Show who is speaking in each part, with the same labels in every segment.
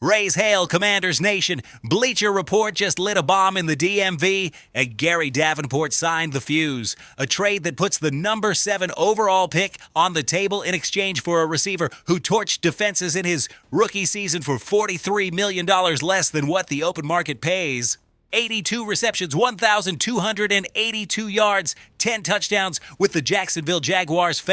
Speaker 1: Raise hail, Commanders Nation. Bleacher Report just lit a bomb in the DMV, and Gary Davenport signed the fuse. A trade that puts the number 7 overall pick on the table in exchange for a receiver who torched defenses in his rookie season for $43 million less than what the open market pays. 82 receptions, 1,282 yards, 10 touchdowns with the Jacksonville Jaguars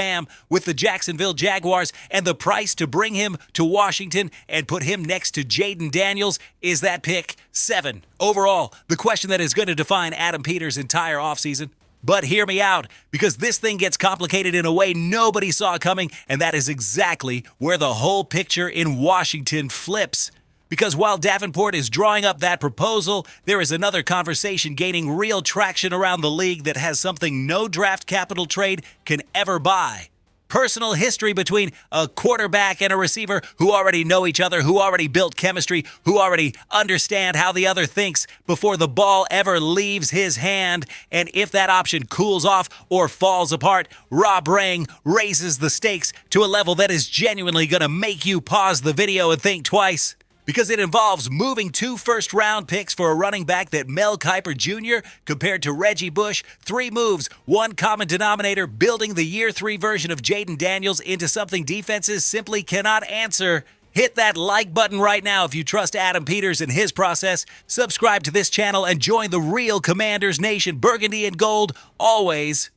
Speaker 1: with the Jacksonville Jaguars, and the price to bring him to Washington and put him next to Jaden Daniels is that pick 7 overall, the question that is going to define Adam Peters' entire offseason. But hear me out, because this thing gets complicated in a way nobody saw coming, and that is exactly where the whole picture in Washington flips. Because while Davenport is drawing up that proposal, there is another conversation gaining real traction around the league that has something no draft capital trade can ever buy. Personal history between a quarterback and a receiver who already know each other, who already built chemistry, who already understand how the other thinks before the ball ever leaves his hand. And if that option cools off or falls apart, Rob Rang raises the stakes to a level that is genuinely going to make you pause the video and think twice. Because it involves moving 2 first-round picks for a running back that Mel Kiper Jr. compared to Reggie Bush, 3 moves, 1 common denominator, building the year 3 version of Jaden Daniels into something defenses simply cannot answer. Hit that like button right now if you trust Adam Peters and his process. Subscribe to this channel and join the real Commanders Nation, burgundy and gold, always.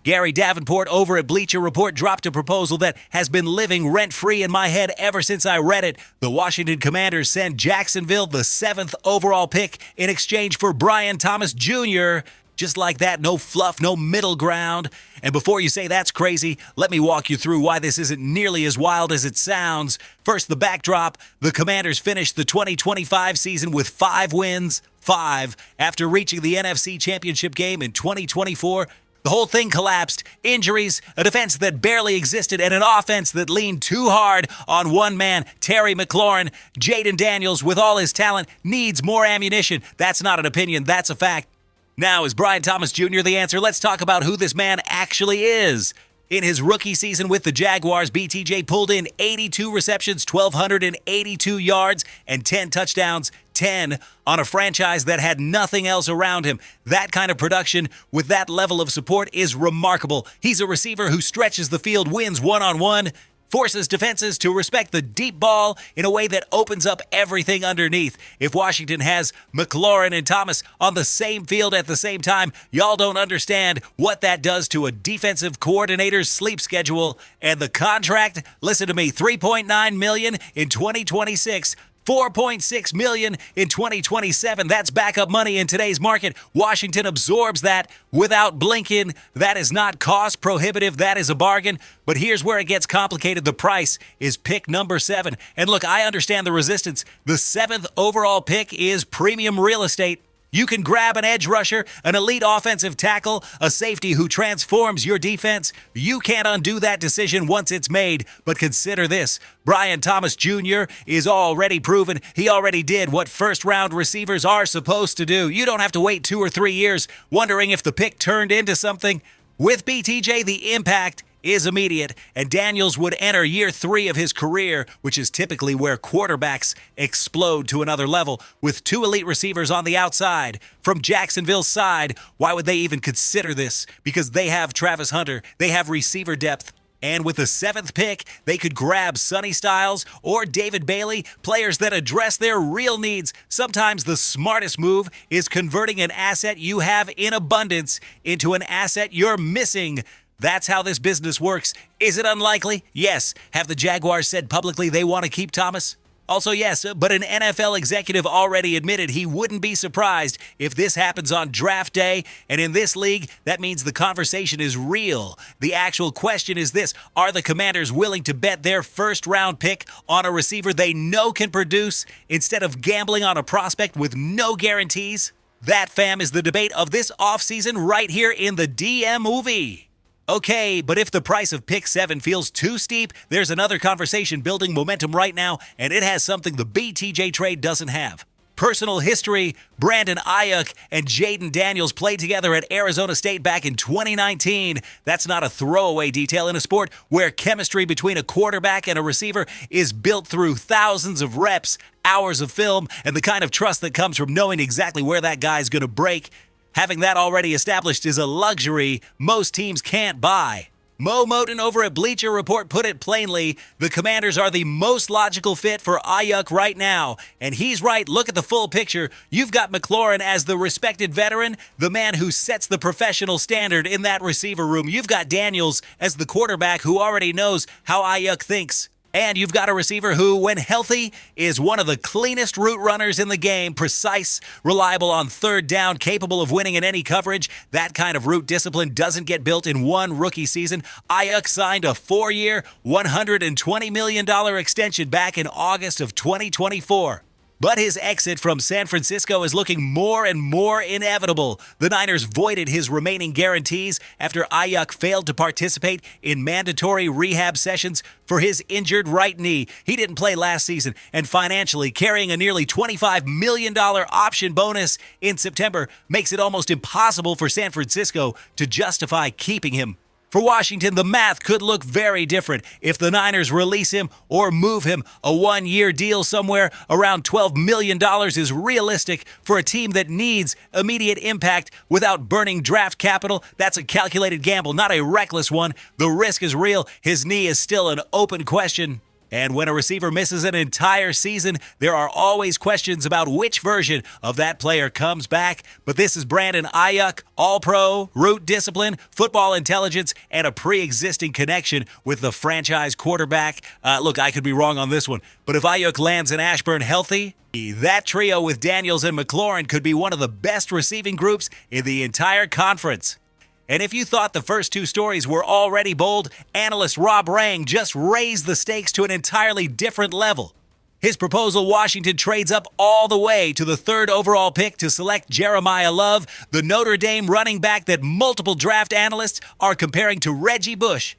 Speaker 1: Gary Davenport over at Bleacher Report dropped a proposal that has been living rent-free in my head ever since I read it. The Washington Commanders send Jacksonville the 7th overall pick in exchange for Brian Thomas Jr. Just like that, no fluff, no middle ground. And before you say that's crazy, let me walk you through why this isn't nearly as wild as it sounds. First, the backdrop. The Commanders finished the 2025 season with 5 wins. 5. After reaching the NFC Championship game in 2024, the whole thing collapsed. Injuries, a defense that barely existed, and an offense that leaned too hard on one man, Terry McLaurin. Jaden Daniels, with all his talent, needs more ammunition. That's not an opinion, that's a fact. Now, is Brian Thomas Jr. the answer? Let's talk about who this man actually is. In his rookie season with the Jaguars, BTJ pulled in 82 receptions, 1,282 yards, and 10 touchdowns. 10 on a franchise that had nothing else around him. That kind of production with that level of support is remarkable. He's a receiver who stretches the field, wins one-on-one, forces defenses to respect the deep ball in a way that opens up everything underneath. If Washington has McLaurin and Thomas on the same field at the same time, y'all don't understand what that does to a defensive coordinator's sleep schedule. And the contract, listen to me, $3.9 million in 2026. $4.6 million in 2027. That's backup money in today's market. Washington absorbs that without blinking. That is not cost prohibitive. That is a bargain. But here's where it gets complicated. The price is pick number 7. And look, I understand the resistance. The 7th overall pick is premium real estate. You can grab an edge rusher, an elite offensive tackle, a safety who transforms your defense. You can't undo that decision once it's made. But consider this. Brian Thomas Jr. is already proven. He already did what first-round receivers are supposed to do. You don't have to wait 2 or 3 years wondering if the pick turned into something. With BTJ, the impact is immediate, and Daniels would enter year 3 of his career, which is typically where quarterbacks explode to another level, with 2 elite receivers on the outside. From Jacksonville's side, why would they even consider this? Because they have Travis Hunter, they have receiver depth. And with the 7th pick, they could grab Sonny Styles or David Bailey, players that address their real needs. Sometimes the smartest move is converting an asset you have in abundance into an asset you're missing. That's how this business works. Is it unlikely? Yes. Have the Jaguars said publicly they want to keep Thomas? Also, yes, but an NFL executive already admitted he wouldn't be surprised if this happens on draft day. And in this league, that means the conversation is real. The actual question is this: are the Commanders willing to bet their first-round pick on a receiver they know can produce instead of gambling on a prospect with no guarantees? That, fam, is the debate of this offseason right here in the DM movie. Okay, but if the price of pick 7 feels too steep, there's another conversation building momentum right now, and it has something the BTJ trade doesn't have. Personal history: Brandon Aiyuk and Jaden Daniels played together at Arizona State back in 2019. That's not a throwaway detail in a sport where chemistry between a quarterback and a receiver is built through thousands of reps, hours of film and the kind of trust that comes from knowing exactly where that guy's going to break. Having that already established is a luxury most teams can't buy. Mo Moten over at Bleacher Report put it plainly, the Commanders are the most logical fit for Aiyuk right now. And he's right, look at the full picture. You've got McLaurin as the respected veteran, the man who sets the professional standard in that receiver room. You've got Daniels as the quarterback who already knows how Aiyuk thinks. And you've got a receiver who, when healthy, is one of the cleanest route runners in the game, precise, reliable on third down, capable of winning in any coverage. That kind of route discipline doesn't get built in one rookie season. Aiyuk signed a 4-year, $120 million extension back in August of 2024. But his exit from San Francisco is looking more and more inevitable. The Niners voided his remaining guarantees after Aiyuk failed to participate in mandatory rehab sessions for his injured right knee. He didn't play last season, and financially, carrying a nearly $25 million option bonus in September makes it almost impossible for San Francisco to justify keeping him. For Washington, the math could look very different. If the Niners release him or move him, a 1-year deal somewhere around $12 million is realistic for a team that needs immediate impact without burning draft capital. That's a calculated gamble, not a reckless one. The risk is real. His knee is still an open question. And when a receiver misses an entire season, there are always questions about which version of that player comes back. But this is Brandon Aiyuk, all-pro, route discipline, football intelligence, and a pre-existing connection with the franchise quarterback. Look, I could be wrong on this one, but if Aiyuk lands in Ashburn healthy, that trio with Daniels and McLaurin could be one of the best receiving groups in the entire conference. And if you thought the first two stories were already bold, analyst Rob Rang just raised the stakes to an entirely different level. His proposal, Washington trades up all the way to the 3rd overall pick to select Jeremiah Love, the Notre Dame running back that multiple draft analysts are comparing to Reggie Bush.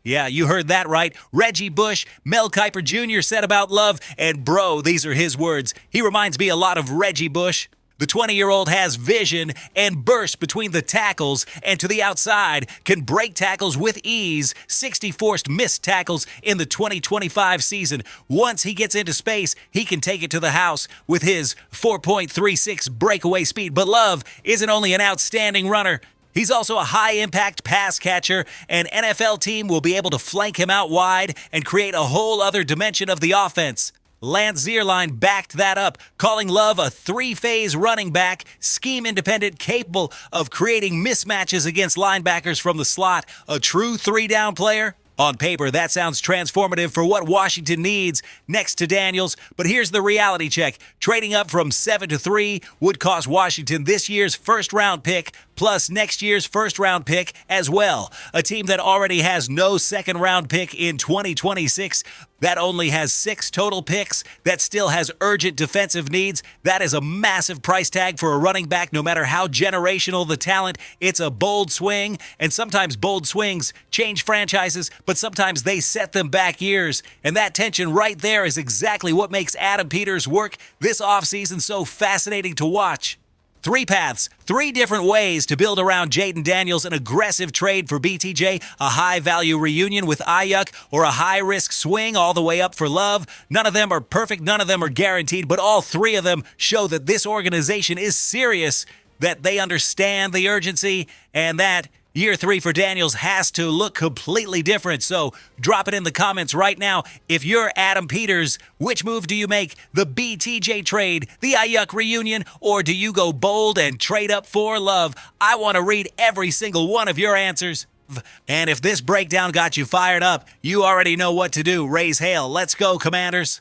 Speaker 1: Yeah, you heard that right. Reggie Bush, Mel Kiper Jr. said about Love, and bro, these are his words. He reminds me a lot of Reggie Bush. The 20-year-old has vision and bursts between the tackles and to the outside, can break tackles with ease, 60 forced missed tackles in the 2025 season. Once he gets into space, he can take it to the house with his 4.36 breakaway speed. But Love isn't only an outstanding runner, he's also a high-impact pass catcher. An NFL team will be able to flank him out wide and create a whole other dimension of the offense. Lance Zierlein backed that up, calling Love a 3-phase running back, scheme-independent, capable of creating mismatches against linebackers from the slot, a true 3-down player. On paper, that sounds transformative for what Washington needs next to Daniels, but here's the reality check. Trading up from 7 to 3 would cost Washington this year's first-round pick plus next year's first-round pick as well. A team that already has no second-round pick in 2026, that only has 6 total picks, that still has urgent defensive needs. That is a massive price tag for a running back, no matter how generational the talent. It's a bold swing, and sometimes bold swings change franchises, but sometimes they set them back years. And that tension right there is exactly what makes Adam Peters' work this offseason so fascinating to watch. 3 paths, 3 different ways to build around Jaden Daniels: an aggressive trade for BTJ, a high-value reunion with Aiyuk, or a high-risk swing all the way up for Love. None of them are perfect, none of them are guaranteed, but all 3 of them show that this organization is serious, that they understand the urgency, and that Year 3 for Daniels has to look completely different. So drop it in the comments right now. If you're Adam Peters, which move do you make? The BTJ trade, the Aiyuk reunion, or do you go bold and trade up for Love? I want to read every single one of your answers. And if this breakdown got you fired up, you already know what to do. Raise hail. Let's go, Commanders.